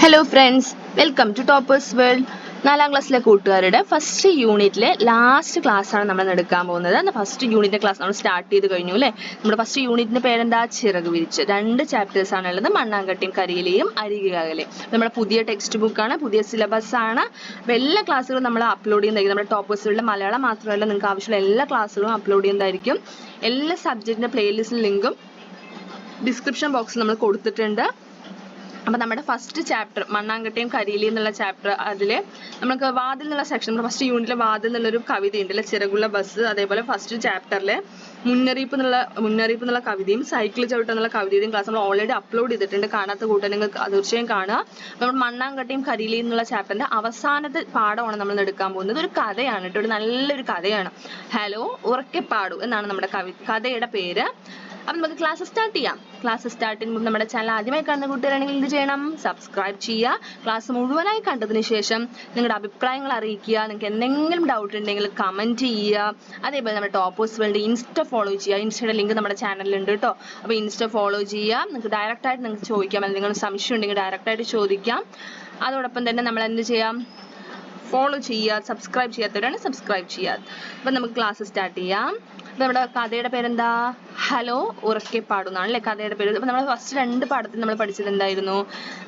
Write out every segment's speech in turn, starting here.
Hello friends, welcome to toppers world. 4ാം ക്ലാസ്സിലെ കൂട്ടുകാരുടെ ഫസ്റ്റ് യൂണിറ്റിലെ ലാസ്റ്റ് ക്ലാസ് ആണ് നമ്മൾ എടുക്കാൻ പോകുന്നത്. ഫസ്റ്റ് യൂണിറ്റിന്റെ ക്ലാസ് നമ്മൾ സ്റ്റാർട്ട് ചെയ്ത് കഴിഞ്ഞു അല്ലേ. നമ്മുടെ ഫസ്റ്റ് യൂണിറ്റിന്റെ പേരെന്താ? ചിറക് വിരിച്ച്. 2 ചാപ്റ്റേഴ്സ് ആണുള്ളത്, മണ്ണാങ്കട്ടയും കരിയിലയും അരികുകകലെ. നമ്മുടെ പുതിയ ടെക്സ്റ്റ് ബുക്കാണ്, പുതിയ സിലബസ് ആണ്. അപ്പോൾ എല്ലാ ക്ലാസ്സുകളും നമ്മൾ അപ്ലോഡ് ചെയ്യുന്നതായിരിക്കും. നമ്മുടെ ടോപ്പേഴ്സ് വേൾഡിലെ മലയാളം മാത്രമല്ല, നിങ്ങൾക്ക് ആവശ്യമുള്ള എല്ലാ ക്ലാസ്സുകളും അപ്ലോഡ് ചെയ്യുന്നതായിരിക്കും. എല്ലാ സബ്ജക്റ്റിന്റെ പ്ലേലിസ്റ്റ് ലിങ്കും ഡിസ്ക്രിപ്ഷൻ ബോക്സിൽ നമ്മൾ കൊടുത്തിട്ടുണ്ട്. അപ്പം നമ്മുടെ ഫസ്റ്റ് ചാപ്റ്റർ മണ്ണാങ്കട്ടയും കരിയിലയും എന്നുള്ള ചാപ്റ്റർ, അതിൽ നമുക്ക് വാതിൽ എന്നുള്ള സെക്ഷൻ, നമ്മുടെ ഫസ്റ്റ് യൂണിറ്റിലെ വാതിൽ എന്നുള്ളൊരു കവിതയുണ്ട് അല്ലെ, ചിറകുള്ള ബസ്. അതേപോലെ ഫസ്റ്റ് ചാപ്റ്ററിലെ മുന്നറിയിപ്പ് എന്നുള്ള കവിതയും സൈക്കിൾ ചവിട്ട് എന്നുള്ള കവിതയും ക്ലാസ് നമ്മൾ ഓൾറെഡി അപ്ലോഡ് ചെയ്തിട്ടുണ്ട്. കാണാത്ത കൂട്ടർ നിങ്ങൾക്ക് തീർച്ചയായും കാണുക. നമ്മൾ മണ്ണാങ്കട്ടയും കരിയിലയും എന്നുള്ള ചാപ്റ്ററിന്റെ അവസാനത്തെ പാഠമാണ് നമ്മൾ എടുക്കാൻ പോകുന്നത്. ഒരു കഥയാണ് കേട്ടോ, ഒരു നല്ലൊരു കഥയാണ്. ഹലോ ഉറക്കെ പാടു എന്നാണ് നമ്മുടെ കഥയുടെ പേര്. അപ്പം നമുക്ക് ക്ലാസ് സ്റ്റാർട്ട് ചെയ്യാം. ക്ലാസ് സ്റ്റാർട്ട് ചെയ്യുമ്പോൾ നമ്മുടെ ചാനൽ ആദ്യമായി കാണുന്ന കൂട്ടുകാരാണെങ്കിൽ എന്ത് ചെയ്യണം? സബ്സ്ക്രൈബ് ചെയ്യുക. ക്ലാസ് മുഴുവനായി കണ്ടതിന് ശേഷം നിങ്ങളുടെ അഭിപ്രായങ്ങൾ അറിയിക്കുക. നിങ്ങൾക്ക് എന്തെങ്കിലും ഡൗട്ട് ഉണ്ടെങ്കിൽ കമന്റ് ചെയ്യുക. അതേപോലെ നമ്മുടെ ടോപ്പേഴ്സ് വേൾഡ് ഇൻസ്റ്റ ഫോളോ ചെയ്യുക. ഇൻസ്റ്റയുടെ ലിങ്ക് നമ്മുടെ ചാനലിലുണ്ട് കേട്ടോ. അപ്പോൾ ഇൻസ്റ്റ ഫോളോ ചെയ്യുക. നിങ്ങൾക്ക് ഡയറക്റ്റായിട്ട് നിങ്ങൾക്ക് ചോദിക്കാം, അല്ലെങ്കിൽ നിങ്ങൾ സംശയം ഉണ്ടെങ്കിൽ ഡയറക്റ്റായിട്ട് ചോദിക്കാം. അതോടൊപ്പം തന്നെ നമ്മൾ എന്ത് ചെയ്യാം? ഫോളോ ചെയ്യുക. സബ്സ്ക്രൈബ് ചെയ്യാത്തവരാണ് സബ്സ്ക്രൈബ് ചെയ്യുക. അപ്പം നമുക്ക് ക്ലാസ് സ്റ്റാർട്ട് ചെയ്യാം. നമ്മുടെ കഥയുടെ പേരെന്താ? ഹലോ ഉറക്കെ പാടുന്നാണ് അല്ലേ കഥയുടെ പേര്. അപ്പൊ നമ്മൾ ഫസ്റ്റ് 2 പാഠത്തിൽ നമ്മൾ പഠിച്ചത് എന്തായിരുന്നു?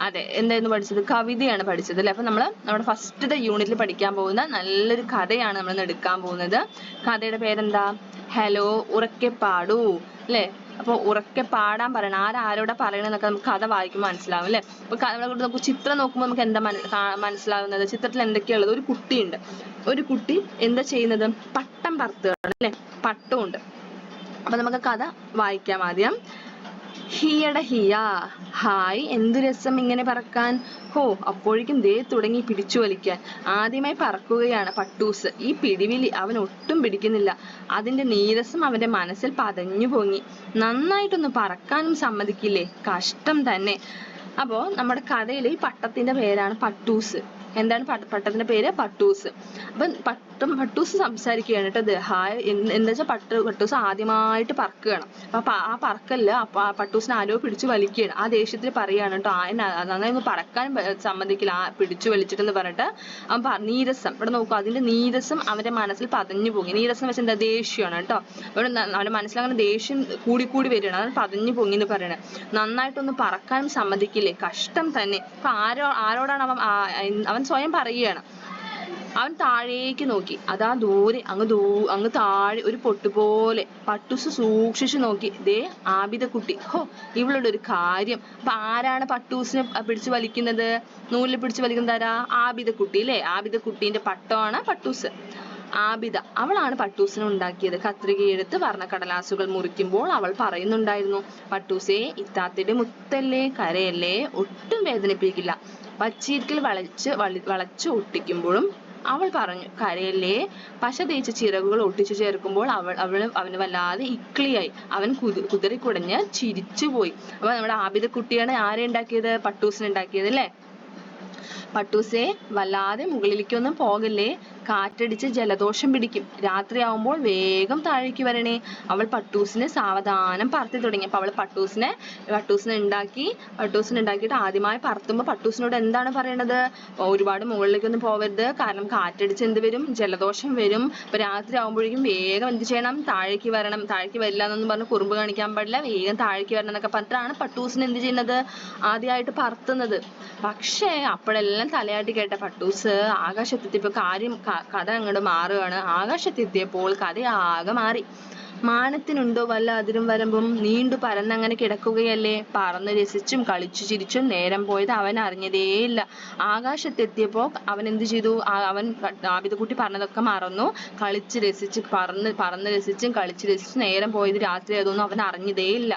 അതെ, എന്തായിരുന്നു പഠിച്ചത്? കവിതയാണ് പഠിച്ചത് അല്ലേ. അപ്പൊ നമ്മുടെ ഫസ്റ്റത്തെ യൂണിറ്റിൽ പഠിക്കാൻ പോകുന്ന നല്ലൊരു കഥയാണ് നമ്മൾ എടുക്കാൻ പോകുന്നത്. കഥയുടെ പേരെന്താ? ഹലോ ഉറക്കെ പാടൂ അല്ലേ. അപ്പോൾ ഉറക്കെ പാടാൻ പറയണം. ആരോടാ പറയണെന്നൊക്കെ നമുക്ക് കഥ വായിക്കുമ്പോൾ മനസ്സിലാവും അല്ലേ. അപ്പോൾ നമുക്ക് ചിത്രം നോക്കുമ്പോൾ നമുക്ക് എന്താ മനസ്സിലാവുന്നത്? ചിത്രത്തിൽ എന്തൊക്കെയുള്ളത്? ഒരു കുട്ടിയുണ്ട്. ഒരു കുട്ടി എന്താ ചെയ്യുന്നത്? പട്ടം പറത്തുകയാണ് അല്ലേ. പട്ടമുണ്ട്. അപ്പൊ നമുക്ക് കഥ വായിക്കാം ആദ്യം. ഹിയട ഹിയ, ഹായ്, എന്തു രസം ഇങ്ങനെ പറക്കാൻ. ഹോ, അപ്പോഴേക്കും ദേ തുടങ്ങി പിടിച്ചു വലിക്കാൻ. ആദ്യമായി പറക്കുകയാണ് പട്ടൂസ്. ഈ പിടിവിലി അവൻ ഒട്ടും പിടിക്കുന്നില്ല. അതിന്റെ നീരസം അവന്റെ മനസ്സിൽ പതഞ്ഞു പൊങ്ങി. നന്നായിട്ടൊന്ന് പറക്കാനും സമ്മതിക്കില്ലേ? കഷ്ടം തന്നെ. അപ്പോ നമ്മുടെ കഥയിൽ ഈ പട്ടത്തിന്റെ പേരാണ് പട്ടൂസ്. എന്താണ് പട്ടത്തിന്റെ പേര്? പട്ടൂസ്. അപ്പം പട്ടൂസ് സംസാരിക്കുകയാണ് കേട്ടോ. ഹായ് എന്താ വെച്ചാൽ പട്ടൂസ് ആദ്യമായിട്ട് പറക്കുകയാണ്. അപ്പൊ ആ പറക്കല്ല, പട്ടൂസിനെ ആരോ പിടിച്ചു വലിക്കുകയാണ്. ആ ദേഷ്യത്തിൽ പറയാണ് കേട്ടോ, നന്നായി ഒന്ന് പറക്കാൻ സമ്മതിക്കില്ല, പിടിച്ചു വലിച്ചിട്ടെന്ന് പറഞ്ഞിട്ട് അവൻ നീരസം. ഇവിടെ നോക്കൂ, അതിന്റെ നീരസം അവന്റെ മനസ്സിൽ പതഞ്ഞു പോയി. നീരസം വെച്ചാൽ എന്താ? ദേഷ്യമാണ് കേട്ടോ. ഇവിടെ അവന്റെ മനസ്സിൽ അങ്ങനെ ദേഷ്യം കൂടി വരികയാണ്. അത് പതഞ്ഞു പൊങ്ങി എന്ന് പറയണേ. നന്നായിട്ടൊന്ന് പറക്കാനും സമ്മതിക്കില്ലേ? കഷ്ടം തന്നെ. അപ്പൊ ആരോടാണ് അവൻ സ്വയം പറയുകയാണ്. അവൻ താഴേക്ക് നോക്കി. അതാ ദൂരെ അങ്ങ് താഴെ ഒരു പൊട്ടുപോലെ. പട്ടൂസ് സൂക്ഷിച്ചു നോക്കി. ദേ ആബിദക്കുട്ടി. ഹോ, ഇവളുടെ ഒരു കാര്യം. അപ്പൊ ആരാണ് പട്ടൂസിനെ പിടിച്ചു വലിക്കുന്നത്? നൂലിൽ പിടിച്ചു വലിക്കുന്നത് ആരാ? ആബിദക്കുട്ടി അല്ലേ. ആബിദക്കുട്ടീന്റെ പട്ടമാണ് പട്ടൂസ്. ആബിദ, അവളാണ് പട്ടൂസിനെ ഉണ്ടാക്കിയത്. കത്രികയെടുത്ത് വർണ്ണക്കടലാസുകൾ മുറിക്കുമ്പോൾ അവൾ പറയുന്നുണ്ടായിരുന്നു, പട്ടൂസേ, ഇത്താത്തയുടെ മുത്തല്ലേ, കരയല്ലേ, ഒട്ടും വേദനിപ്പിക്കില്ല. പച്ചീർക്കിൽ വളച്ച് ഒട്ടിക്കുമ്പോഴും അവൾ പറഞ്ഞു, കരയല്ലേ. പശ തേച്ച് ചിറകുകൾ ഒട്ടിച്ചു ചേർക്കുമ്പോൾ അവന് വല്ലാതെ ഇക്ലിയായി. അവൻ കുതിറിക്കുടഞ്ഞ് ചിരിച്ചുപോയി. അപ്പൊ നമ്മുടെ ആബിദക്കുട്ടിയാണ് ആരെ ഉണ്ടാക്കിയത്? പട്ടൂസിനെ ഉണ്ടാക്കിയത് അല്ലേ. പട്ടൂസേ, വല്ലാതെ മുകളിലേക്കൊന്നും പോകല്ലേ, കാറ്റടിച്ച് ജലദോഷം പിടിക്കും. രാത്രിയാവുമ്പോൾ വേഗം താഴേക്ക് വരണേ. അവൾ പട്ടൂസിനെ സാവധാനം പറത്തി തുടങ്ങി. അപ്പൊ അവൾ പട്ടൂസിനെ ഉണ്ടാക്കിയിട്ട് ആദ്യമായി പറത്തുമ്പോൾ പട്ടൂസിനോട് എന്താണ് പറയണത്? ഒരുപാട് മുകളിലേക്കൊന്നും പോവരുത്, കാരണം കാറ്റടിച്ച് എന്ത് വരും? ജലദോഷം വരും. അപ്പൊ രാത്രി ആവുമ്പോഴേക്കും വേഗം എന്ത് ചെയ്യണം? താഴേക്ക് വരണം. താഴേക്ക് വരില്ല എന്നൊന്നും പറഞ്ഞ് കുറുമ്പ് കാണിക്കാൻ പാടില്ല, വേഗം താഴേക്ക് വരണം എന്നൊക്കെ പറഞ്ഞിട്ടാണ് പട്ടൂസിനെ എന്ത് ചെയ്യുന്നത്? ആദ്യമായിട്ട് പറത്തുന്നത്. പക്ഷേ അപ്പോഴെല്ലാം തലയാട്ടി കേട്ട പട്ടൂസ് ആകാശത്തെത്തിയപ്പോൾ കഥ അങ്ങോട്ട് മാറുകയാണ്. ആകാശത്തെത്തിയപ്പോൾ കഥ ആകെ മാറി. മാനത്തിനുണ്ടോ വല്ല അതിരും വരമ്പും? നീണ്ടു പരന്നങ്ങനെ കിടക്കുകയല്ലേ. പറന്ന് രസിച്ചും കളിച്ചു ചിരിച്ചും നേരം പോയത് അവൻ അറിഞ്ഞതേയില്ല. ആകാശത്തെത്തിയപ്പോ അവൻ എന്ത് ചെയ്തു? അവൻ ആബിദക്കുട്ടി പറഞ്ഞതൊക്കെ മറന്നു. കളിച്ച് രസിച്ച് പറന്ന് രസിച്ചും കളിച്ച് രസിച്ചും നേരം പോയത് രാത്രി ആയതൊന്നും അവൻ അറിഞ്ഞതേയില്ല.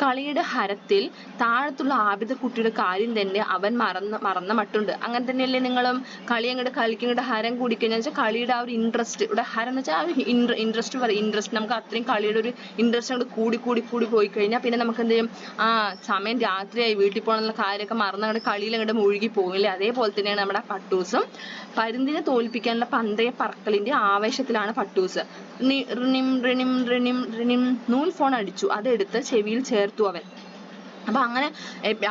കളിയുടെ ഹരത്തിൽ താഴത്തുള്ള ആബിദക്കുട്ടിയുടെ കാര്യം തന്നെ അവൻ മറന്ന മട്ടുണ്ട്. അങ്ങനെ തന്നെയല്ലേ നിങ്ങളും? കളിക്കിങ്ങോട്ട് ഹരം കൂടിക്കഴിഞ്ഞാൽ വെച്ചാൽ കളിയുടെ ആ ഒരു ഇൻട്രസ്റ്റ്, ഇവിടെ ഹരം എന്ന് വെച്ചാൽ ആ ഒരു ഇൻട്രസ്റ്റ് നമുക്ക് അത്രയും കളിയുടെ ഒരു ഇൻട്രസ്റ്റ് അങ്ങോട്ട് കൂടി പോയി കഴിഞ്ഞാൽ പിന്നെ നമുക്ക് എന്ത് ചെയ്യും? സമയം രാത്രിയായി, വീട്ടിൽ പോകണമെന്നുള്ള കാര്യമൊക്കെ മറന്ന് അങ്ങോട്ട് കളിയിൽ അങ്ങോട്ട് മുഴുകി പോകില്ലേ. അതേപോലെ തന്നെയാണ് നമ്മുടെ പട്ടൂസും. പരുന്തിനെ തോൽപ്പിക്കാനുള്ള പന്തയ പറക്കലിന്റെ ആവേശത്തിലാണ് പട്ടൂസ്. റിണിം റിണിം റിണിം റിണിം നൂൽ ഫോൺ അടിച്ചു. അതെടുത്ത് ചെവിയിൽ ചേർത്തു അവൻ. അപ്പൊ അങ്ങനെ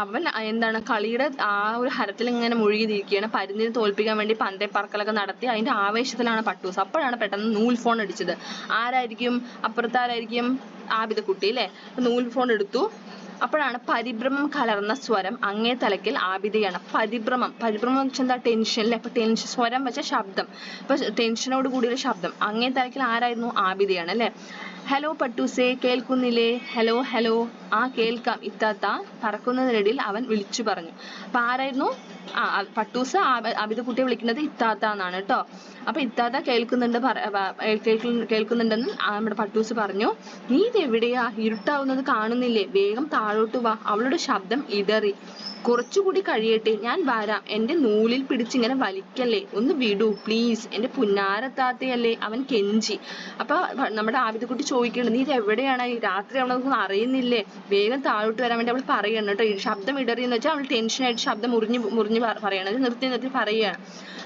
അവൻ എന്താണ് കളിയുടെ ആ ഒരു ഹരത്തിൽ ഇങ്ങനെ മുഴുകിയിരിക്കുകയാണ്. പരുന്തിനെ തോൽപ്പിക്കാൻ വേണ്ടി പന്തേ പറക്കലൊക്കെ നടത്തി അതിന്റെ ആവേശത്തിലാണ് പട്ടൂസ്. അപ്പോഴാണ് പെട്ടെന്ന് നൂൽ ഫോൺ അടിച്ചത്. ആരായിരിക്കും? അപ്പുറത്താരായിരിക്കും? ആബിദക്കുട്ടി അല്ലേ? നൂൽ ഫോൺ എടുത്തു. അപ്പോഴാണ് പരിഭ്രമം കലർന്ന സ്വരം അങ്ങേ തലക്കിൽ ആബിദയാണ്. പരിഭ്രമം എന്ന് വെച്ചാൽ എന്താ? ടെൻഷൻ അല്ലേ? അപ്പൊ ടെൻഷൻ സ്വരം വെച്ച ശബ്ദം, അപ്പൊ ടെൻഷനോട് കൂടിയൊരു ശബ്ദം. അങ്ങേ തലക്കിൽ ആരായിരുന്നു? ആബിദയാണ് അല്ലേ? ഹലോ പട്ടൂസേ, കേൾക്കുന്നില്ലേ? Hello hello. ആ കേൾക്കാം ഇത്താത്ത, പറക്കുന്നതിനിടയിൽ അവൻ വിളിച്ചു പറഞ്ഞു. അപ്പൊ ആരായിരുന്നു? പട്ടൂസ് ആബിദക്കുട്ടിയെ വിളിക്കുന്നത് ഇത്താത്ത എന്നാണ് കേട്ടോ. അപ്പൊ ഇത്താത്ത കേൾക്കുന്നുണ്ടെന്ന് നമ്മുടെ പട്ടൂസ് പറഞ്ഞു. നീ ഇത് എവിടെയാ? ഇരുട്ടാവുന്നത് കാണുന്നില്ലേ? വേഗം താഴോട്ട് വാ. അവളുടെ ശബ്ദം ഇടറി. കുറച്ചുകൂടി കഴിയട്ടെ, ഞാൻ വരാം. എന്റെ നൂലിൽ പിടിച്ചിങ്ങനെ വലിക്കല്ലേ, ഒന്ന് വിടൂ പ്ലീസ്, എന്റെ പുന്നാരത്താത്തയല്ലേ, അവൻ കെഞ്ചി. അപ്പൊ നമ്മുടെ ആബിദക്കുട്ടി ചോദിക്കുന്നുണ്ട്, നീ ഇത് എവിടെയാണ്? രാത്രി അവളൊന്നും അറിയുന്നില്ലേ? വേഗം താഴോട്ട് വരാൻ വേണ്ടി അവൾ പറയണം കേട്ടോ. ശബ്ദം ഇടറി എന്ന് വെച്ചാൽ അവൾ ടെൻഷനായിട്ട് ശബ്ദം മുറിഞ്ഞ് പറയണത് നിർത്തി പറയുകയാണ്.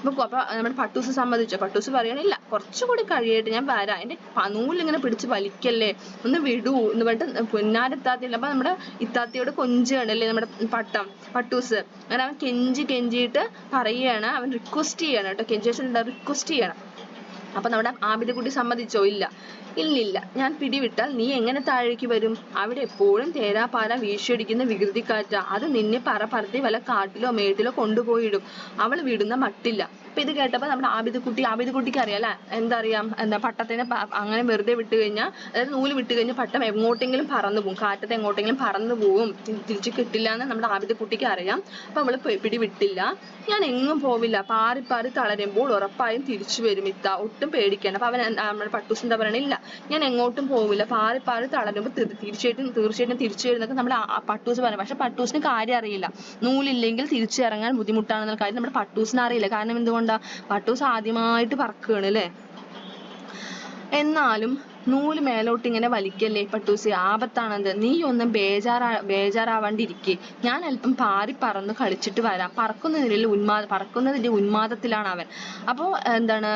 അപ്പൊ നമ്മുടെ പട്ടൂസ് സമ്മതിച്ചു. പട്ടൂസ് പറയണില്ല, കുറച്ചുകൂടി കഴിയട്ടെ, ഞാൻ വരാം, എന്റെ നൂലിങ്ങനെ പിടിച്ച് വലിക്കല്ലേ, ഒന്ന് വിടൂ എന്ന് പറഞ്ഞിട്ട് പുന്നാരത്താത്തയില്ല. അപ്പൊ നമ്മുടെ ഇത്താത്തയോട് കൊഞ്ചുകയാണല്ലേ നമ്മുടെ പട്ടൂസ്. അങ്ങനെ അവൻ കെഞ്ചിയിട്ട് പറയുകയാണ്, അവൻ റിക്വസ്റ്റ് ചെയ്യാണ് കേട്ടോ. റിക്വസ്റ്റ് ചെയ്യണം. അപ്പൊ നമ്മുടെ ആബിദക്കുട്ടി സമ്മതിച്ചോ? ഇല്ലില്ല, ഞാൻ പിടിവിട്ടാൽ നീ എങ്ങനെ താഴേക്ക് വരും? അവിടെ എപ്പോഴും തേരാപാര വീശിയടിക്കുന്ന വികൃതിക്കാറ്റാ, അത് നിന്നെ പറത്തി വല്ല കാട്ടിലോ മേട്ടിലോ കൊണ്ടുപോയിടും. അവൾ വിടുന്ന മട്ടില്ല. അപ്പൊ ഇത് കേട്ടപ്പോ നമ്മുടെ ആബിദക്കുട്ടിക്ക് അറിയാം അല്ലെ, എന്താ പട്ടത്തിനെ അങ്ങനെ വെറുതെ വിട്ട് കഴിഞ്ഞാൽ, അതായത് നൂല് വിട്ട് കഴിഞ്ഞാൽ പട്ടം എങ്ങോട്ടെങ്കിലും പറന്നു പോകും, കാറ്റത്ത് എങ്ങോട്ടെങ്കിലും പറന്നു പോകും, തിരിച്ചു കിട്ടില്ല എന്ന് നമ്മുടെ ആബിദക്കുട്ടിക്ക് അറിയാം. അപ്പൊ അവള് പിടിവിട്ടില്ല. ഞാൻ എങ്ങും പോവില്ല, പാറി തളരുമ്പോൾ ഉറപ്പായും തിരിച്ചു വരും ഇത്ത, ഒട്ടും പേടിക്കേണ്ട. അപ്പൊ അവൻ നമ്മുടെ പട്ടൂസ് എന്താ പറയണില്ല, ഞാൻ എങ്ങോട്ടും പോവില്ല, പാറി തളരുമ്പോൾ തീർച്ചയായിട്ടും തിരിച്ചു വരുന്നൊക്കെ നമ്മുടെ പട്ടൂസ് പറയും. പക്ഷെ പട്ടൂസിന് കാര്യം അറിയില്ല, നൂലില്ലെങ്കിൽ തിരിച്ചു ഇറങ്ങാൻ ബുദ്ധിമുട്ടാണെന്നുള്ള കാര്യം നമ്മുടെ പട്ടൂസിന് അറിയില്ല. കാരണം എന്തുകൊണ്ടാ? പട്ടൂസ് ആദ്യമായിട്ട് പറക്കുകയാണ് അല്ലേ? എന്നാലും നൂല് മേലോട്ട് ഇങ്ങനെ വലിക്കല്ലേ പട്ടൂസി, ആപത്താണത്. നീ ഒന്നും ബേജാറാവാണ്ടിരിക്കേ, ഞാൻ അല്പം പാറി പറന്ന് കളിച്ചിട്ട് വരാം. പറക്കുന്നതിന്റെ ഉന്മാദത്തിലാണ് അവൻ. അപ്പോ എന്താണ്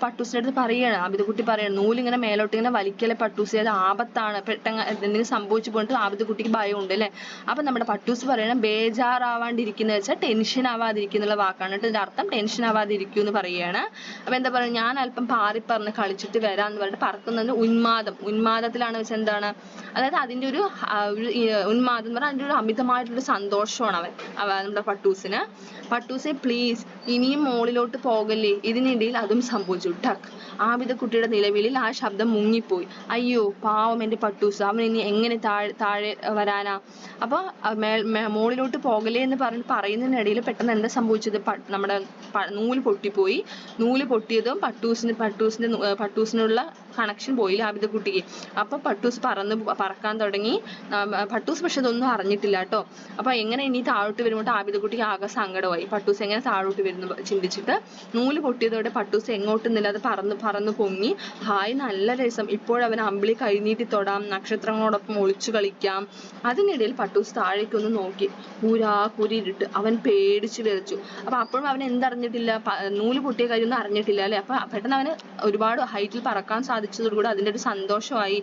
പട്ടൂസിന്റെ അടുത്ത് പറയാണ്, ആബിദക്കുട്ടി പറയാണ്, നൂലിങ്ങനെ മേലോട്ട് ഇങ്ങനെ വലിക്കല്ലേ പട്ടൂസി, അത് ആപത്താണ്, പെട്ടെന്ന് എന്തെങ്കിലും സംഭവിച്ചു പോയിട്ട് ആബിദക്കുട്ടിക്ക് ഭയമുണ്ട് അല്ലേ? അപ്പൊ നമ്മുടെ പട്ടൂസ് പറയണം, ബേജാറാവാണ്ടിരിക്കുന്ന വെച്ചാൽ ടെൻഷൻ ആവാതിരിക്കുന്നുള്ള വാക്കാണ് കേട്ടോ. ഇതിന്റെ അർത്ഥം ടെൻഷൻ ആവാതിരിക്കൂ എന്ന് പറയുകയാണ്. അപ്പൊ എന്താ പറയുക, ഞാൻ അല്പം പാറി പറന്ന് കളിച്ചിട്ട് വരാം എന്ന് പറഞ്ഞിട്ട് പറക്കുന്നതിന് ഉന്മാദത്തിലാണ് വെച്ചാൽ എന്താണ്, അതായത് അതിന്റെ ഒരു ഉന്മാദം എന്ന് പറഞ്ഞാൽ അതിന്റെ ഒരു അമിതമായിട്ടുള്ള സന്തോഷമാണ് നമ്മുടെ പട്ടൂസെ പ്ലീസ്, ഇനിയും മോളിലോട്ട് പോകല്ലേ. ഇതിനിടയിൽ അതും സംഭവിച്ചു. ടക്ക്, ആബിദക്കുട്ടിയുടെ നിലവിളിയിൽ ആ ശബ്ദം മുങ്ങിപ്പോയി. അയ്യോ പാവം എന്റെ പട്ടൂസ്, അവൻ ഇനി എങ്ങനെ താഴെ വരാനാ? അപ്പൊ മോളിലോട്ട് പോകലേ എന്ന് പറയുന്നതിനിടയിൽ പെട്ടെന്ന് എന്താ സംഭവിച്ചത്? നമ്മുടെ നൂല് പൊട്ടിപ്പോയി. നൂല് പൊട്ടിയതും പട്ടൂസിനുള്ള കണക്ഷൻ പോയില്ല ആബിദക്കുട്ടിക്ക്. അപ്പൊ പട്ടൂസ് പറക്കാൻ തുടങ്ങി. പട്ടൂസ് പക്ഷെ ഇതൊന്നും അറിഞ്ഞിട്ടില്ല കേട്ടോ. അപ്പൊ എങ്ങനെ ഇനി താഴോട്ട് വരുമ്പോൾ ആബിദക്കുട്ടിക്ക് ആകെ സങ്കടമായി. പട്ടൂസ് എങ്ങനെ താഴോട്ട് വരുന്നു ചിന്തിച്ചിട്ട് നൂല് പൊട്ടിയതോടെ പട്ടൂസ് എങ്ങോട്ടുന്നില്ലാതെ പറന്നു പൊങ്ങി. ഹായ്, നല്ല രസം, ഇപ്പോഴവൻ അമ്പിളി കൈനീട്ടി തൊടാം, നക്ഷത്രങ്ങളോടൊപ്പം ഒളിച്ചു കളിക്കാം. അതിനിടയിൽ പട്ടൂസ് താഴേക്കൊന്ന് നോക്കി. കൂരിരുട്ട്. അവൻ പേടിച്ചു വിറച്ചു. അപ്പൊ അപ്പോഴും അവൻ എന്തറിഞ്ഞിട്ടില്ല, നൂല് പൊട്ടിയ കാര്യമൊന്നും അറിഞ്ഞിട്ടില്ല അല്ലെ? അപ്പൊ പെട്ടെന്ന് അവന് ഒരുപാട് ഹൈറ്റിൽ പറക്കാൻ സാധിച്ചതോടുകൂടി അതിന്റെ ഒരു സന്തോഷമായി.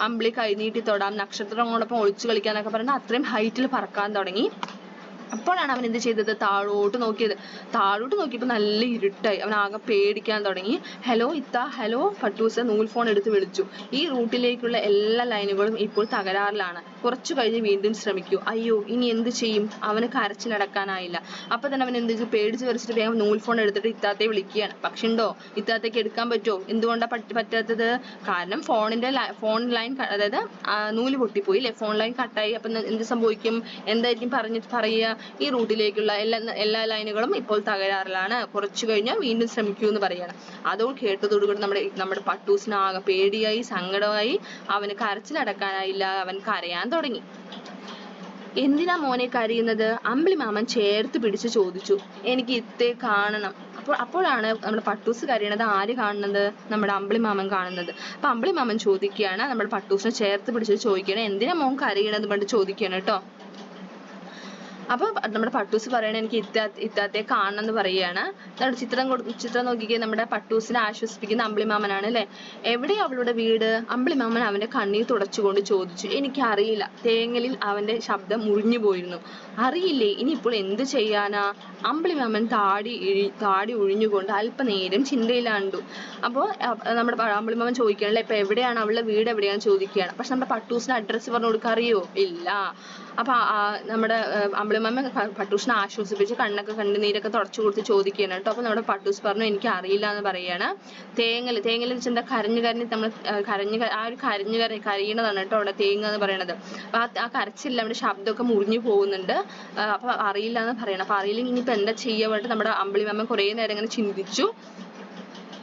അമ്പിളി കൈനീട്ടി തൊടാം, നക്ഷത്രങ്ങളോടൊപ്പം ഒളിച്ചു കളിക്കാന്നൊക്കെ പറഞ്ഞാൽ അത്രയും ഹൈറ്റിൽ പറക്കാൻ തുടങ്ങി. അപ്പോഴാണ് അവൻ എന്ത് ചെയ്തത്? താഴോട്ട് നോക്കിയപ്പോൾ നല്ല ഇരുട്ടായി. അവൻ ആകെ പേടിക്കാൻ തുടങ്ങി. ഹലോ ഇത്ത, ഹലോ. പട്ടൂസ് നൂൽ ഫോൺ എടുത്ത് വിളിച്ചു. ഈ റൂട്ടിലേക്കുള്ള എല്ലാ ലൈനുകളും ഇപ്പോൾ തകരാറിലാണ്, കുറച്ചു കഴിഞ്ഞ് വീണ്ടും ശ്രമിക്കൂ. അയ്യോ, ഇനി എന്ത് ചെയ്യും? അവന് കരച്ചിലടക്കാനായില്ല. അപ്പൊ തന്നെ അവൻ എന്ത് ചെയ്തു? പേടിച്ച് വരച്ചിട്ട് വേഗം നൂൽ ഫോൺ എടുത്തിട്ട് ഇത്താത്തെ വിളിക്കുകയാണ്. പക്ഷെ ഉണ്ടോ, ഇത്താത്തേക്ക് എടുക്കാൻ പറ്റുമോ? എന്തുകൊണ്ടാ പറ്റാത്തത്? കാരണം ഫോൺ ലൈൻ, അതായത് നൂല് പൊട്ടിപ്പോയി അല്ലെ, ഫോൺ ലൈൻ കട്ടായി. അപ്പൊ എന്ത് സംഭവിക്കും? എന്തായിരിക്കും പറയുക? ഈ റൂട്ടിലേക്കുള്ള എല്ലാ ലൈനുകളും ഇപ്പോൾ തകരാറിലാണ്, കുറച്ചു കഴിഞ്ഞാൽ വീണ്ടും ശ്രമിക്കൂ എന്ന് പറയാണ്. അതോ കേട്ടതോടുകൂടി നമ്മുടെ പട്ടൂസിന് ആകെ പേടിയായി, സങ്കടമായി. അവന് കരച്ചിലടക്കാനായില്ല. അവൻ കരയാൻ തുടങ്ങി. എന്തിനാ മോനെ കരയുന്നത്? അമ്പിളി മാമൻ ചേർത്ത് പിടിച്ച് ചോദിച്ചു. എനിക്ക് ഇത്തേ കാണണം. അപ്പോഴാണ് നമ്മുടെ പട്ടൂസ് കരയണത് ആര് കാണുന്നത്? നമ്മുടെ അമ്പിളി മാമൻ കാണുന്നത്. അപ്പൊ അമ്പിളി മാമൻ ചോദിക്കുകയാണ്, നമ്മുടെ പട്ടൂസിനെ ചേർത്ത് പിടിച്ച് ചോദിക്കുകയാണ്, എന്തിനാ മോൻ കരയണത് പറഞ്ഞിട്ട് ചോദിക്കുകയാണ് കേട്ടോ. അപ്പൊ നമ്മുടെ പട്ടൂസ് പറയണ എനിക്ക് ഇത്താത്തയെ കാണണം എന്ന് പറയാണ്. നമ്മുടെ ചിത്രം നോക്കിക്കേ, നമ്മുടെ പട്ടൂസിനെ ആശ്വസിപ്പിക്കുന്ന അമ്പിളിമാമനാണ് അല്ലെ. എവിടെ അവളുടെ വീട്? അമ്പിളിമാമൻ അവന്റെ കണ്ണീർ തുടച്ചുകൊണ്ട് ചോദിച്ചു. എനിക്ക് അറിയില്ല. തേങ്ങലിൽ അവന്റെ ശബ്ദം മുറിഞ്ഞു പോയിരുന്നു. അറിയില്ലേ? ഇനിയിപ്പോൾ എന്ത് ചെയ്യാനാ? അമ്പിളിമാമൻ താടി ഒഴിഞ്ഞുകൊണ്ട് അല്പനേരം ചിന്തയിലാണ്ടു. അപ്പോൾ നമ്മുടെ അമ്പിളിമാമൻ ചോദിക്കുകയാണല്ലേ ഇപ്പൊ എവിടെയാണ് അവളുടെ വീട് എവിടെയാണെന്ന് ചോദിക്കുകയാണ്. പക്ഷെ നമ്മുടെ പട്ടൂസിന്റെ അഡ്രസ്സ് പറഞ്ഞു കൊടുക്കാൻ അറിയോ? ഇല്ല. അപ്പൊ നമ്മുടെ അമ്പിളിമാമൻ പട്ടൂസിനെ ആശ്വസിപ്പിച്ച് കണ്ണുനീരൊക്കെ തുടച്ചു കൊടുത്ത് ചോദിക്കുകയാണ് കേട്ടോ. അപ്പൊ നമ്മുടെ പട്ടൂസ് പറഞ്ഞു എനിക്ക് അറിയില്ല എന്ന് പറയാണ്. തേങ്ങൽ എന്ന് വെച്ചാൽ എന്താ? കരഞ്ഞു നമ്മൾ കരയണതാണ് കേട്ടോ അവിടെ തേങ്ങ എന്ന് പറയണത്. അപ്പൊ ആ കരച്ചില്ല, നമ്മുടെ ശബ്ദമൊക്കെ മുറിഞ്ഞു പോകുന്നുണ്ട്. അപ്പൊ അറിയില്ല എന്ന് പറയണം. അപ്പൊ അറിയില്ലെങ്കിൽ ഇനിയിപ്പോ എന്താ ചെയ്യാൻ വേണ്ടി നമ്മുടെ അമ്പിളിമാമൻ കുറേ നേരം ഇങ്ങനെ ചിന്തിച്ചു.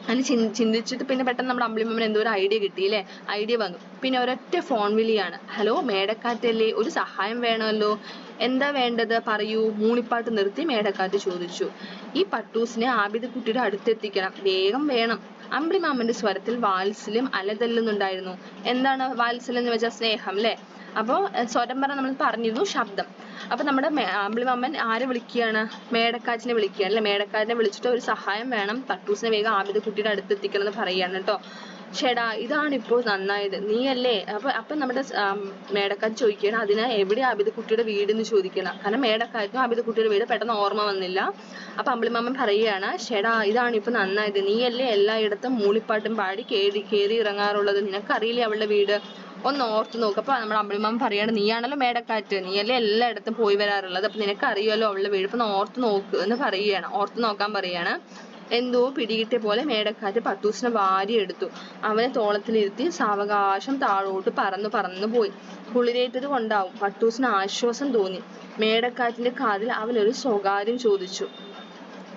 അങ്ങനെ ചിന്തിച്ചിട്ട് പിന്നെ പെട്ടെന്ന് നമ്മുടെ അമ്പിളിമാമൻ എന്തോ ഒരു ഐഡിയ കിട്ടി അല്ലേ. ഐഡിയ വന്നു. പിന്നെ ഒരൊറ്റ ഫോൺ വിളിയാണ്. ഹലോ മേടക്കാറ്റല്ലേ, ഒരു സഹായം വേണമല്ലോ. എന്താ വേണ്ടത് പറയൂ. മൂളിപ്പാട്ട് നിർത്തി മേടക്കാറ്റ് ചോദിച്ചു. ഈ പട്ടൂസിനെ ആബിദക്കുട്ടിയുടെ അടുത്തെത്തിക്കണം, വേഗം വേണം. അമ്പിളിമാമന്റെ സ്വരത്തിൽ വാത്സല്യം അലതല്ലുന്നുണ്ടായിരുന്നു. എന്താണ് വാത്സല്യം എന്ന് വെച്ചാൽ സ്നേഹം അല്ലേ. അപ്പോ സ്വരം പറഞ്ഞ നമ്മൾ പറഞ്ഞിരുന്നു ശബ്ദം. അപ്പൊ നമ്മുടെ അമ്പിളിമാമൻ ആരെ വിളിക്കുകയാണ്? മേടക്കാറ്റിനെ വിളിക്കുകയാണ് അല്ലെ. മേടക്കാറ്റിനെ വിളിച്ചിട്ട് ഒരു സഹായം വേണം, പട്ടൂസിനെ വേഗം ആബിദക്കുട്ടിയുടെ അടുത്തെത്തിക്കണം എന്ന് പറയാണ് കേട്ടോ. ചേടാ ഇതാണിപ്പോൾ നന്നായത്, നീയല്ലേ? അപ്പൊ നമ്മുടെ മേടക്കാറ്റ് ചോദിക്കുകയാണ് അതിന് എവിടെ ആബിദക്കുട്ടിയുടെ വീട് എന്ന് ചോദിക്കണം. കാരണം മേടക്കാറ്റിനും ആബിദക്കുട്ടിയുടെ വീട് പെട്ടെന്ന് ഓർമ്മ വന്നില്ല. അപ്പൊ അമ്പിളിമാമൻ പറയുകയാണ് ചേടാ ഇതാണിപ്പോ നന്നായത്, നീയല്ലേ എല്ലായിടത്തും മൂളിപ്പാട്ടും പാടി കേറി ഇറങ്ങാറുള്ളത്, നിനക്കറിയില്ലേ അവളുടെ വീട്? ഒന്ന് ഓർത്ത് നോക്ക്. അപ്പൊ നമ്മുടെ അമ്പിളിമാമൻ പറയാണ് നീയാണല്ലോ മേടക്കാറ്റ്, നീയല്ലേ എല്ലായിടത്തും പോയി വരാറുള്ളത്, അപ്പൊ നിനക്കറിയാലോ അവളുടെ വീട്, ഇപ്പൊ ഓർത്ത് നോക്ക് എന്ന് പറയുകയാണ്. ഓർത്ത് നോക്കാൻ പറയാണ്. എന്തോ പിടികിട്ടിയ പോലെ മേടക്കാറ്റ് പട്ടൂസിനെ വാരിയെടുത്തു. അവനെ തോളത്തിലിരുത്തി സാവകാശം താഴോട്ട് പറന്നു പോയി. കുളിരേറ്റത് കൊണ്ടാവും പട്ടൂസിന് ആശ്വാസം തോന്നി. മേടക്കാറ്റിന്റെ കാതിൽ അവനൊരു സ്വകാര്യം ചോദിച്ചു.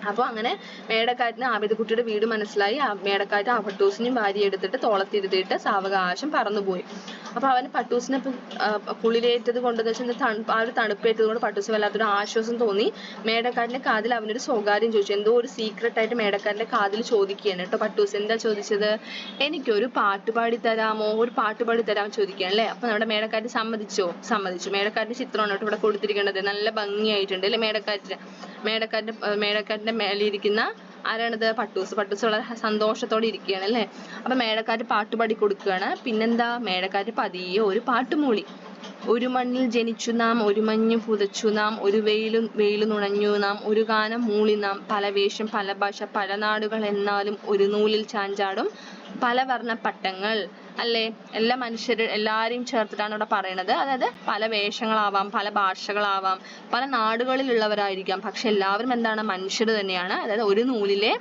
അപ്പൊ അങ്ങനെ മേടക്കാറ്റിന് ആബിദക്കുട്ടിയുടെ വീട് മനസ്സിലായി. മേടക്കാറ്റ് ആ പട്ടൂസിനെയും ഭാര്യ എടുത്തിട്ട് തോളത്തിരുത്തിയിട്ട് സാവകാശം പറന്നുപോയി. അപ്പൊ അവന് പട്ടൂസിനെ കുളിരേറ്റത് കൊണ്ടെന്ന് വെച്ചാൽ ആ ഒരു തണുപ്പേറ്റത് കൊണ്ട് പട്ടൂസിന് വല്ലാത്തൊരു ആശ്വാസം തോന്നി. മേടക്കാറ്റിന്റെ കാതിൽ അവനൊരു സ്വകാര്യം ചോദിച്ചു. എന്തോ ഒരു സീക്രട്ട് ആയിട്ട് മേടക്കാറ്റിന്റെ കാതിൽ ചോദിക്കുകയാണ് കേട്ടോ പട്ടൂസ്. എന്താ ചോദിച്ചത്? എനിക്കൊരു പാട്ട് പാടി തരാമോ, ഒരു പാട്ട് പാടി തരാമോ ചോദിക്കുകയാണ് അല്ലേ. അപ്പൊ നമ്മുടെ മേടക്കാറ്റ് സമ്മതിച്ചു. മേടക്കാറ്റിന്റെ ചിത്രമാണ് കേട്ടോ ഇവിടെ കൊടുത്തിരിക്കേണ്ടത്. നല്ല ഭംഗിയായിട്ടുണ്ട് അല്ലെ മേടക്കാറ്റിന്റെ മേലിരിക്കുന്ന ആരാണിത്? പട്ടൂസ് വളരെ സന്തോഷത്തോടെ ഇരിക്കുകയാണ് അല്ലേ. അപ്പൊ മേടക്കാറ്റ് പാട്ടുപാടി കൊടുക്കുകയാണ്. പിന്നെന്താ? മേടക്കാറ്റ് പതിയെ ഒരു പാട്ട് മൂളി. ഒരു മണ്ണിൽ ജനിച്ചു നാം, ഒരു മഞ്ഞു പുതച്ചു നാം, ഒരു വെയിലു നുണഞ്ഞു നാം, ഒരു ഗാനം മൂളി നാം, പല വേഷം പല ഭാഷ പല നാടുകൾ, എന്നാലും ഒരു നൂലിൽ ചാഞ്ചാടും പല വർണ്ണ പട്ടങ്ങൾ അല്ലേ. എല്ലാ എല്ലാരെയും ചേർത്തിട്ടാണ് ഇവിടെ പറയണത്. അതായത് പല വേഷങ്ങളാവാം, പല ഭാഷകളാവാം, പല നാടുകളിലുള്ളവരായിരിക്കാം, പക്ഷെ എല്ലാവരും എന്താണ്? മനുഷ്യർ തന്നെയാണ്. അതായത് ഒരു നൂലിലെ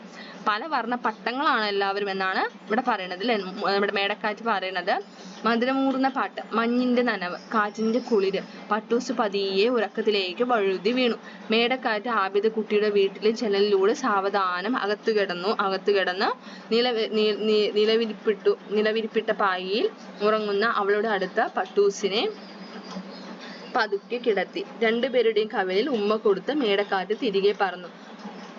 പല വർണ്ണ പട്ടങ്ങളാണ് എല്ലാവരും എന്നാണ് ഇവിടെ പറയണത് അല്ലെ. നമ്മുടെ മേടക്കാറ്റ് പറയണത്. മധുരമൂർന്ന പാട്ട്, മഞ്ഞിന്റെ നനവ്, കാറ്റിന്റെ കുളിര്. പട്ടൂസ് പതിയെ ഉറക്കത്തിലേക്ക് വഴുതി വീണു. മേടക്കാറ്റ് ആബിദക്കുട്ടിയുടെ വീട്ടിലെ ജനലിലൂടെ സാവധാനം അകത്തു കിടന്ന് നിലവിരിപ്പിട്ട പായിയിൽ ഉറങ്ങുന്ന അവളുടെ അടുത്ത പട്ടൂസിനെ പതുക്കെ കിടത്തി. രണ്ടുപേരുടെയും കവിളിൽ ഉമ്മ കൊടുത്ത് മേടക്കാറ്റ് തിരികെ പറന്നു.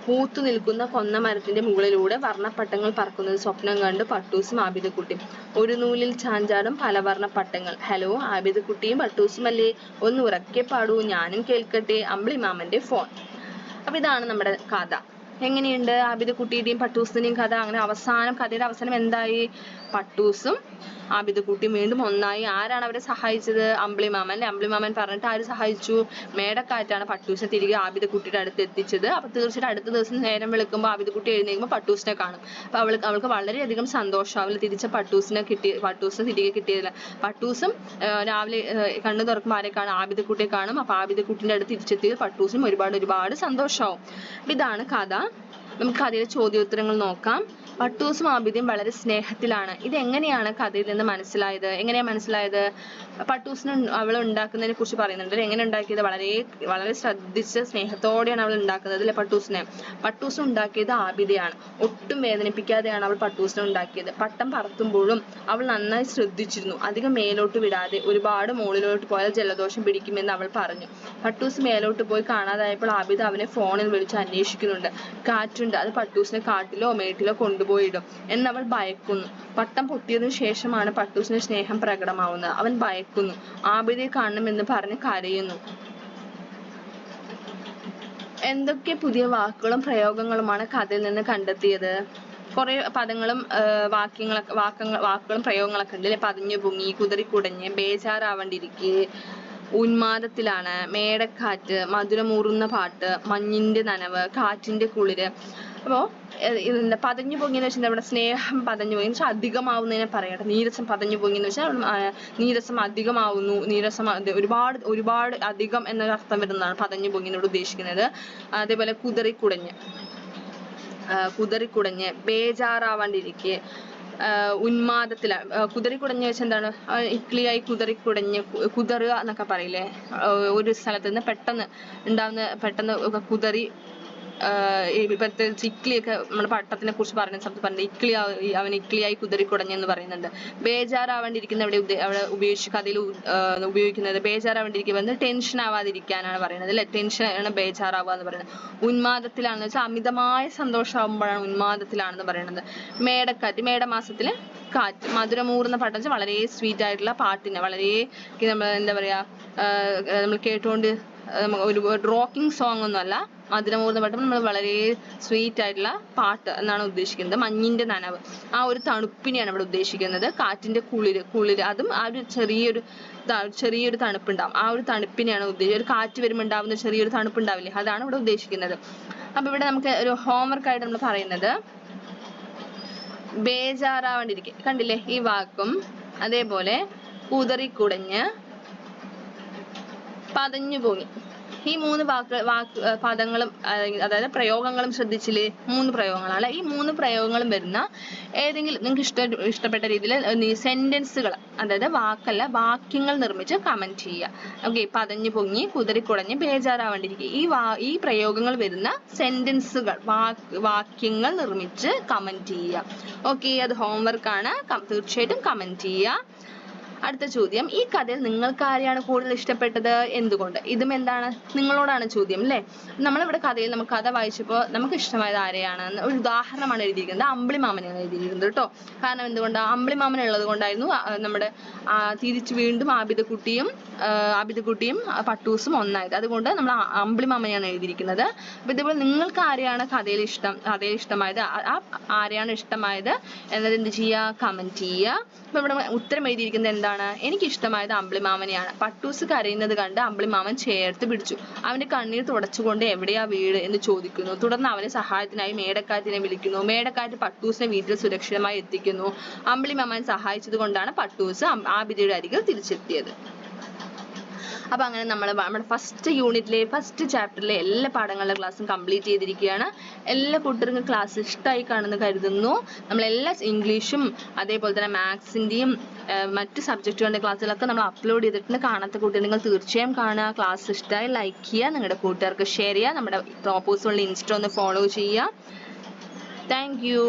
പൂത്തു നിൽക്കുന്ന കൊന്ന മരത്തിന്റെ മുകളിലൂടെ വർണ്ണപ്പട്ടങ്ങൾ പറക്കുന്നത് സ്വപ്നം കണ്ടു പട്ടൂസും ആബിദക്കുട്ടിയും. ഒരു നൂലിൽ ചാഞ്ചാടും പല വർണ്ണപ്പട്ടങ്ങൾ. ഹലോ, ആബിദക്കുട്ടിയും പട്ടൂസും അല്ലേ? ഒന്ന് ഉറക്കെ പാടൂ, ഞാനും കേൾക്കട്ടെ. അമ്പിളിമാമന്റെ ഫോൺ. അപ്പൊ ഇതാണ് നമ്മുടെ കഥ. എങ്ങനെയുണ്ട് ആബിദക്കുട്ടിയുടെയും പട്ടൂസിന്റെയും കഥ? അങ്ങനെ കഥയുടെ അവസാനം എന്തായി? പട്ടൂസും ആബിദക്കുട്ടിയും വീണ്ടും ഒന്നായി. ആരാണ് അവരെ സഹായിച്ചത്? അമ്പിളിമാമൻ അല്ലെ. അമ്പിളിമാമൻ പറഞ്ഞിട്ട് ആര് സഹായിച്ചു? മേടക്കാറ്റാണ് പട്ടൂസിനെ തിരികെ ആബിദക്കുട്ടിയുടെ അടുത്ത് എത്തിച്ചത്. അപ്പൊ തീർച്ചയായിട്ടും അടുത്ത ദിവസം നേരം വെളുക്കുമ്പോൾ ആബിദക്കുട്ടി എഴുന്നേൽക്കുമ്പോൾ പട്ടൂസിനെ കാണും. അപ്പൊ അവൾക്ക് വളരെയധികം സന്തോഷാവില്ല തിരിച്ച പട്ടൂസിനെ തിരികെ കിട്ടിയതില്ല. പട്ടൂസും രാവിലെ കണ്ണു തുറക്കുമ്പോൾ ആരെ കാണും? ആബിദക്കുട്ടിയെ കാണും. അപ്പൊ ആബിദക്കുട്ടിന്റെ അടുത്ത് തിരിച്ചെത്തിയത് പട്ടൂസിനും ഒരുപാട് സന്തോഷാവും. ഇതാണ് കഥ. നമുക്ക് കഥയിലെ ചോദ്യോത്തരങ്ങൾ നോക്കാം. പട്ടൂസും ആബിദയും വളരെ സ്നേഹത്തിലാണ്. ഇത് എങ്ങനെയാണ് കഥയിൽ നിന്ന് മനസ്സിലായത്? എങ്ങനെയാ മനസ്സിലായത്? പട്ടൂസിന് അവൾ ഉണ്ടാക്കുന്നതിനെ കുറിച്ച് പറയുന്നുണ്ട്. എങ്ങനെ ഉണ്ടാക്കിയത്? വളരെ ശ്രദ്ധിച്ച് സ്നേഹത്തോടെയാണ് അവൾ ഉണ്ടാക്കുന്നത് അല്ലെ പട്ടൂസ് ഉണ്ടാക്കിയത് ആബിദയാണ്. ഒട്ടും വേദനിപ്പിക്കാതെയാണ് അവൾ പട്ടൂസിനെ ഉണ്ടാക്കിയത്. പട്ടം പറത്തുമ്പോഴും അവൾ നന്നായി ശ്രദ്ധിച്ചിരുന്നു. അധികം മേലോട്ട് വിടാതെ. ഒരുപാട് മുകളിലോട്ട് പോയാൽ ജലദോഷം പിടിക്കുമെന്ന് അവൾ പറഞ്ഞു. പട്ടൂസ് മേലോട്ട് പോയി കാണാതായപ്പോൾ ആബിദ അവനെ ഫോണിൽ വിളിച്ച് അന്വേഷിക്കുന്നുണ്ട്. കാറ്റുണ്ട്, അത് പട്ടൂസിനെ കാട്ടിലോ മേട്ടിലോ കൊണ്ടുപോയിടും എന്നവൾ ഭയക്കുന്നു. പട്ടം പൊട്ടിയതിനു ശേഷമാണ് പട്ടൂസിന് സ്നേഹം പ്രകടമാവുന്നത്. അവൻ ഭയക്കുന്നു. ആബിദയെ കാണണമെന്ന് പറഞ്ഞ് കരയുന്നു. എന്തൊക്കെ പുതിയ വാക്കുകളും പ്രയോഗങ്ങളുമാണ് കഥയിൽ നിന്ന് കണ്ടെത്തിയത്? കുറെ പദങ്ങളും വാക്കുകളും പ്രയോഗങ്ങളൊക്കെ ഉണ്ട് അല്ലെ. പതിഞ്ഞു പൊങ്ങി, കുതറിക്കുടഞ്ഞ്, ബേജാറാവാണ്ടിരിക്കെ, ഉന്മാദത്തിലാണ്, മേടക്കാറ്റ്, മധുരമൂറുന്ന പാട്ട്, മഞ്ഞിന്റെ നനവ്, കാറ്റിന്റെ കുളിര്. അപ്പോ ഇതിന്റെ പതഞ്ഞു പൊങ്ങി എന്ന് വെച്ചാൽ ഇവിടെ സ്നേഹം പതഞ്ഞു പൊങ്ങി എന്ന് വെച്ചാൽ അധികമാവുന്നതിനെ പറയട്ടെ. നീരസം പതഞ്ഞു പൊങ്ങി എന്ന് വെച്ചാൽ നീരസം അധികമാവുന്നു, നീരസം ഒരുപാട് അധികം എന്നൊരു അർത്ഥം വരുന്നതാണ് പതഞ്ഞു പൊങ്ങി എന്നോട് ഉദ്ദേശിക്കുന്നത്. അതേപോലെ കുതറിക്കുടഞ്ഞ്, ബേജാറാവാണ്ടിരിക്കെ, ഉന്മാദത്തിലാണ്. കുതറിക്കുടഞ്ഞ് വെച്ചാൽ എന്താണ്? ഇക്ലിയായി കുതറിക്കുടഞ്ഞ്, കുതറുക എന്നൊക്കെ പറയില്ലേ. ഒരു സ്ഥലത്ത് നിന്ന് പെട്ടെന്ന് കുതറി, ഇപ്പോഴത്തെ ഇക്ലിയൊക്കെ നമ്മുടെ പട്ടത്തിനെ കുറിച്ച് പറയുന്ന സമയത്ത് പറഞ്ഞത് അവൻ ഇക്ലിയായി കുതറിക്കുടഞ്ഞെന്ന് പറയുന്നുണ്ട്. ബേജാറാവാണ്ടിരിക്കുന്ന അവിടെ കഥയിൽ ഉപയോഗിക്കുന്നത് ബേജാറാവാണ്ടിരിക്കുക ടെൻഷൻ ആവാതിരിക്കാനാണ് പറയുന്നത് അല്ലെ. ടെൻഷൻ ആണ് ബേജാറാവുക എന്ന് പറയുന്നത്. ഉന്മാദത്തിലാണെന്ന് വെച്ചാൽ അമിതമായ സന്തോഷമാകുമ്പോഴാണ് ഉന്മാദത്തിലാണെന്ന് പറയുന്നത്. മേടക്കാറ്റ്, മേടമാസത്തില് കാറ്റ്, മധുരമൂറുന്ന പാട്ട് വെച്ചാൽ വളരെ സ്വീറ്റ് ആയിട്ടുള്ള പാട്ടിനെ, വളരെ നമ്മൾ എന്താ പറയാ, നമ്മൾ കേട്ടുകൊണ്ട് ഒരു റോക്കിംഗ് സോങ് ഒന്നും അല്ല, മധുരമൂർന്ന പാട്ട് നമ്മൾ വളരെ സ്വീറ്റ് ആയിട്ടുള്ള പാട്ട് എന്നാണ് ഉദ്ദേശിക്കുന്നത്. മഞ്ഞിന്റെ നനവ്, ആ ഒരു തണുപ്പിനെയാണ് ഇവിടെ ഉദ്ദേശിക്കുന്നത്. കാറ്റിന്റെ കുളിര് അതും ആ ഒരു ചെറിയൊരു തണുപ്പുണ്ടാവും. ആ ഒരു തണുപ്പിനെയാണ് ഉദ്ദേശിക്കുന്നത്. ഒരു കാറ്റ് വരുമ്പോൾ ഉണ്ടാവുന്ന ചെറിയൊരു തണുപ്പുണ്ടാവില്ലേ, അതാണ് ഇവിടെ ഉദ്ദേശിക്കുന്നത്. അപ്പൊ ഇവിടെ നമുക്ക് ഒരു ഹോംവർക്ക് ആയിട്ട് നമ്മൾ പറയുന്നത് ബേജാറാവാണ്ടിരിക്കുക, കണ്ടില്ലേ ഈ വാക്കും, അതേപോലെ കുതറിക്കുടഞ്ഞ്, പതഞ്ഞു പൊങ്ങി, ഈ 3 പദങ്ങളും അതായത് പ്രയോഗങ്ങളും ശ്രദ്ധിച്ചില്ലേ? 3 പ്രയോഗങ്ങളാണ്. ഈ 3 പ്രയോഗങ്ങളും വരുന്ന ഏതെങ്കിലും നിങ്ങൾക്ക് ഇഷ്ടപ്പെട്ട രീതിയിൽ സെന്റൻസുകൾ, അതായത് വാക്കല്ല വാക്യങ്ങൾ നിർമ്മിച്ച് കമന്റ് ചെയ്യുക. ഓക്കെ, പതഞ്ഞു പൊങ്ങി, കുതറിക്കുടഞ്ഞ്, ബേജാറാവാണ്ടിരിക്കുക, ഈ പ്രയോഗങ്ങൾ വരുന്ന സെന്റൻസുകൾ, വാക്യങ്ങൾ നിർമ്മിച്ച് കമന്റ് ചെയ്യുക. ഓക്കെ, അത് ഹോംവർക്കാണ്, തീർച്ചയായിട്ടും കമന്റ് ചെയ്യുക. അടുത്ത ചോദ്യം, ഈ കഥയിൽ നിങ്ങൾക്ക് ആരെയാണ് കൂടുതൽ ഇഷ്ടപ്പെട്ടത്, എന്തുകൊണ്ട്? ഇതും എന്താണ്, നിങ്ങളോടാണ് ചോദ്യം അല്ലേ. നമ്മളിവിടെ നമുക്ക് കഥ വായിച്ചപ്പോൾ നമുക്ക് ഇഷ്ടമായത് ആരെയാണ്? ഒരു ഉദാഹരണമാണ് എഴുതിയിരിക്കുന്നത്, അമ്പിളിമാമനെയാണ് എഴുതിയിരിക്കുന്നത് കേട്ടോ. കാരണം എന്തുകൊണ്ടാണ്? അമ്പിളിമാമൻ ഉള്ളത് കൊണ്ടായിരുന്നു നമ്മുടെ തിരിച്ചു വീണ്ടും ആബിദക്കുട്ടിയും പട്ടൂസും ഒന്നായത്. അതുകൊണ്ട് നമ്മൾ അമ്പിളിമാമനെയാണ് എഴുതിയിരിക്കുന്നത്. അപ്പൊ ഇതുപോലെ നിങ്ങൾക്ക് ആരെയാണ് കഥയിൽ ഇഷ്ടമായത്, ആരെയാണ് ഇഷ്ടമായത് എന്നത് എന്ത് ചെയ്യുക, കമന്റ് ചെയ്യുക. അപ്പൊ ഇവിടെ ഉത്തരം എഴുതിയിരിക്കുന്നത് എന്താണ്? എനിക്ക് ഇഷ്ടമായത് അമ്പിളിമാമനെയാണ്. പട്ടൂസ് കരയുന്നത് കണ്ട് അമ്പിളിമാമൻ ചേർത്ത് പിടിച്ചു. അവന്റെ കണ്ണീർ തുടച്ചുകൊണ്ട് എവിടെയാ വീട് എന്ന് ചോദിക്കുന്നു. തുടർന്ന് അവനെ സഹായത്തിനായി മേടക്കാറ്റിനെ വിളിക്കുന്നു. മേടക്കാറ്റ് പട്ടൂസിനെ വീട്ടിൽ സുരക്ഷിതമായി എത്തിക്കുന്നു. അമ്പിളിമാമൻ സഹായിച്ചത് കൊണ്ടാണ് പട്ടൂസ് ആബിദയുടെ അരികിൽ തിരിച്ചെത്തിയത്. അപ്പൊ അങ്ങനെ നമ്മുടെ ഫസ്റ്റ് യൂണിറ്റിലെ ഫസ്റ്റ് ചാപ്റ്ററിലെ എല്ലാ പാഠങ്ങളുടെ ക്ലാസ്സും കംപ്ലീറ്റ് ചെയ്തിരിക്കുകയാണ്. എല്ലാ കൂട്ടർക്കും ക്ലാസ് ഇഷ്ടമായി കാണുമെന്ന് കരുതുന്നു. നമ്മളെല്ലാ ഇംഗ്ലീഷും അതേപോലെ തന്നെ മാത്സിന്റെയും മറ്റ് സബ്ജക്റ്റുകളുടെ ക്ലാസ്സുകളൊക്കെ നമ്മൾ അപ്ലോഡ് ചെയ്തിട്ടുണ്ട്. കാണാത്ത കൂട്ടുകാർ നിങ്ങൾ തീർച്ചയായും കാണുക. ക്ലാസ് ഇഷ്ടമായി ലൈക്ക് ചെയ്യുക, നിങ്ങളുടെ കൂട്ടുകാർക്ക് ഷെയർ ചെയ്യുക, നമ്മുടെ ടോപ്പേഴ്സ് വേൾഡ് ഇൻസ്റ്റ ഒന്ന് ഫോളോ ചെയ്യുക. Thank you.